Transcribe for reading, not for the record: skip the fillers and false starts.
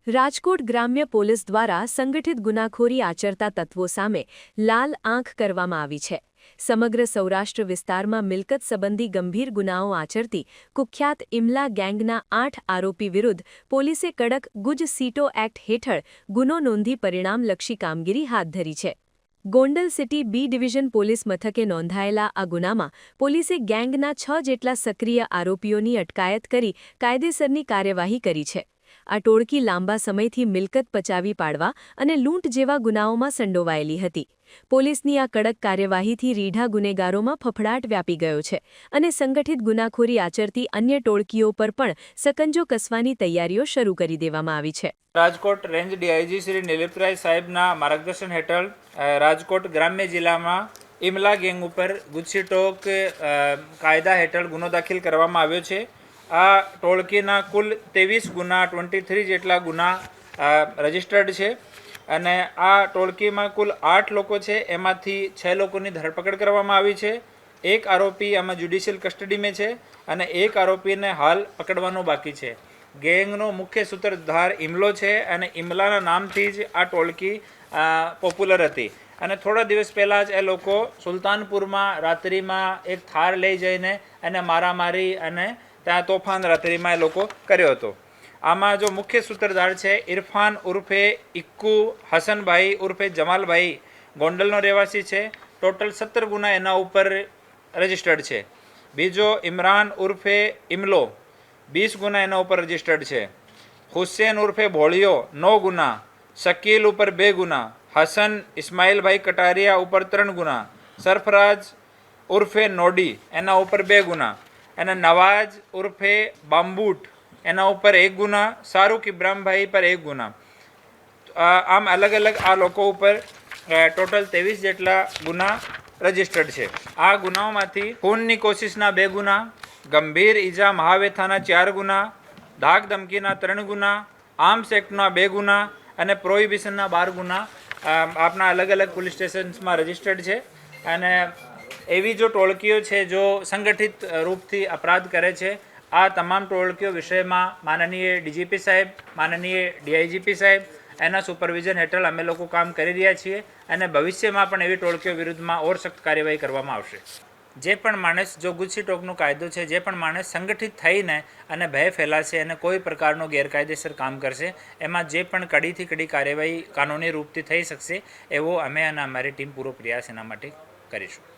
રાજકોટ ગ્રામ્ય પોલીસ દ્વારા સંગઠિત ગુનાખોરી આચરતા તત્વો સામે લાલ આંખ કરવામાં આવી છે। સમગ્ર સૌરાષ્ટ્ર વિસ્તારમાં મિલકત સંબંધી ગંભીર ગુનાઓ આચરતી કુખ્યાત ઇમલા ગેંગના 8 આરોપી વિરુદ્ધ પોલીસે કડક ગુજ સીટો એક્ટ હેઠળ ગુનો નોંધી પરિણામલક્ષી કામગીરી હાથ ધરી છે। Gondal city B division police મથકે નોંધાયેલા આ ગુનામાં પોલીસે ગેંગના 6 જેટલા સક્રિય આરોપીઓની અટકાયત કરી કાયદેસરની કાર્યવાહી કરી છે। આ ટોળકી લાંબા સમયથી મિલકત પચાવી પાડવા અને લૂંટ જેવા ગુનાઓમાં સંડોવાયેલી હતી। પોલીસની આ કડક કાર્યવાહીથી રીઢા ગુનેગારોમાં ફફડાટ વ્યાપી ગયો છે અને સંગઠિત ગુનાખોરી આચરતી અન્ય ટોળકીઓ પર પણ સકંજો કસવાની તૈયારીઓ શરૂ કરી દેવામાં આવી છે। રાજકોટ રેન્જ ડીઆઈજી શ્રી નિલિપરાય સાહેબના માર્ગદર્શન હેઠળ રાજકોટ ગ્રામ્ય જિલ્લામાં ઇમલા ગેંગ ઉપર ગુજસીટોક કાયદા હેઠળ ગુનો દાખલ કરવામાં આવ્યો છે। આ ટોળકીના કુલ 23 ગુના 23 જેટલા ગુના રજિસ્ટર્ડ છે અને આ ટોળકીમાં કુલ 8 લોકો છે। એમાંથી 6 લોકોની ધરપકડ કરવામાં આવી છે। એક આરોપી આમાં જ્યુડિશિયલ કસ્ટડીમાં છે અને એક આરોપીને હાલ પકડવાનો બાકી છે। ગેંગનો મુખ્ય સૂત્રધાર ઇમલો છે અને ઇમલાના નામથી જ આ ટોળકી પોપ્યુલર હતી અને થોડા દિવસ પહેલાં જ એ લોકો સુલતાનપુરમાં રાત્રિમાં એક થાર લઈ જઈને અને મારામારી અને ત્યાં તોફાન રાત્રિમાં એ લોકો કર્યો હતો। આમાં જો મુખ્ય સૂત્રધાર છે ઇરફાન ઉર્ફે ઇક્કુ હસનભાઈ ઉર્ફે જમાલભાઈ ગોંડલનો રહેવાસી છે। ટોટલ 17 ગુના એના ઉપર રજિસ્ટર્ડ છે। બીજો ઇમરાન ઉર્ફે ઇમલો 20 ગુના એના ઉપર રજિસ્ટર્ડ છે। હુસેન ઉર્ફે ભોળિયો 9 ગુના, શકીલ ઉપર 2 ગુના, હસન ઇસ્માઇલભાઈ કટારિયા ઉપર 3 ગુના, સરફરાજ ઉર્ફે નોડી એના ઉપર 2 ગુના અને નવાજ ઉર્ફે બામ્બૂટ એના ઉપર 1 ગુના, શાહરુખ ઇબ્રાહીમભાઈ પર 1 ગુના। આમ અલગ અલગ આ લોકો ઉપર ટોટલ 23 જેટલા ગુના રજિસ્ટર્ડ છે। આ ગુનાઓમાંથી ખૂનની કોશિશના 2 ગુના, ગંભીર ઈજા મહાવેથાના 4 ગુના, ધાક ધમકીના 3 ગુના, આર્મ્સ એક્ટના 2 ગુના અને પ્રોહિબિશનના 12 ગુના આપના અલગ અલગ પોલીસ સ્ટેશન્સમાં રજિસ્ટર્ડ છે। અને એવી જો ટોળકીઓ છે જો સંગઠિત રૂપથી અપરાધ કરે છે, આ તમામ ટોળકીઓ વિષયમાં માનનીય ડીજીપી સાહેબ, માનનીય ડીઆઈજીપી સાહેબ એના સુપરવિઝન હેઠળ અમે લોકો કામ કરી રહ્યા છીએ અને ભવિષ્યમાં પણ એવી ટોળકીઓ વિરુદ્ધમાં ઓર સખ્ત કાર્યવાહી કરવામાં આવશે। જે પણ માણસ જો ગુજસીટોકનો કાયદો છે, જે પણ માણસ સંગઠિત થઈને અને ભય ફેલાશે અને કોઈ પ્રકારનો ગેરકાયદેસર કામ કરશે, એમાં જે પણ કડીથી કડી કાર્યવાહી કાનૂની રૂપથી થઈ શકશે એવો અમે અને અમારી ટીમ પૂરો પ્રયાસ એના માટે કરીશું।